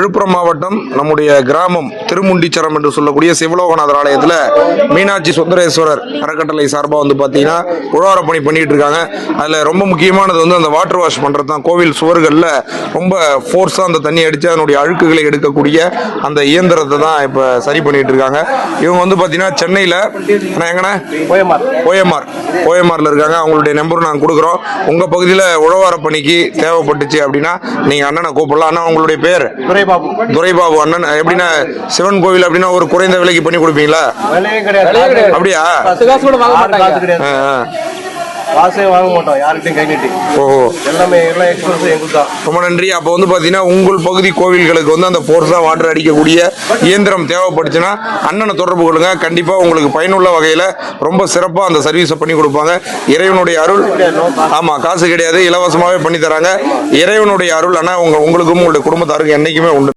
விழுப்புரம் மாவட்டம் நம்முடைய கிராமம் திருமுண்டிச்சரம் என்று சொல்லக்கூடிய சிவலோகநாதர் ஆலயத்தில் மீனாட்சி சுந்தரேஸ்வரர் அறக்கட்டளை சார்பாக வந்து பார்த்தீங்கன்னா உழவார பணி பண்ணிட்டு இருக்காங்க. அதில் ரொம்ப முக்கியமானது வந்து அந்த வாட்டர் வாஷ் பண்ணுறது தான். கோவில் சுவர்களில் ரொம்ப ஃபோர்ஸாக அந்த தண்ணி அடித்து அதனுடைய அழுக்குகளை எடுக்கக்கூடிய அந்த இயந்திரத்தை தான் இப்போ சரி பண்ணிட்டு இருக்காங்க. இவங்க வந்து பார்த்தீங்கன்னா சென்னையில் எங்கன்னா ஓஎம்ஆரில் இருக்காங்க. அவங்களுடைய நம்பரும் நாங்கள் கொடுக்குறோம். உங்கள் பகுதியில் உழவார பணிக்கு தேவைப்பட்டுச்சு அப்படின்னா நீங்கள் அண்ணனை கூப்பிடலாம். அண்ணா உங்களுடைய பேர்? துரைபாபு அண்ணன். எப்படின்னா சிவன் கோவில் அப்படின்னா ஒரு குறைந்த விலைக்கு பண்ணி கொடுப்பீங்களா? அப்படியா? காசே வாங்க மாட்டோம், யார்கிட்டையும் கை நீட்டி. எல்லாமே எல்லாம் எக்ஸ்பிரஸ் எங்களுக்கு தான். ரொம்ப நன்றி. அப்போ வந்து பார்த்தீங்கன்னா உங்கள் பகுதி கோவில்களுக்கு வந்து அந்த ஃபோர்ஸாக வாட்டர் அடிக்கக்கூடிய இயந்திரம் தேவைப்பட்டுச்சுன்னா அண்ணனை தொடர்பு கொள்ளுங்க. கண்டிப்பாக உங்களுக்கு பயனுள்ள வகையில் ரொம்ப சிறப்பாக அந்த சர்வீஸை பண்ணி கொடுப்பாங்க. இறைவனுடைய அருள். ஆமாம், காசு கிடையாது, இலவசமாகவே பண்ணி தராங்க. இறைவனுடைய அருள் ஆனால் உங்களுக்கும் உங்களுடைய குடும்பத்தாருக்கு என்றைக்குமே உண்டு.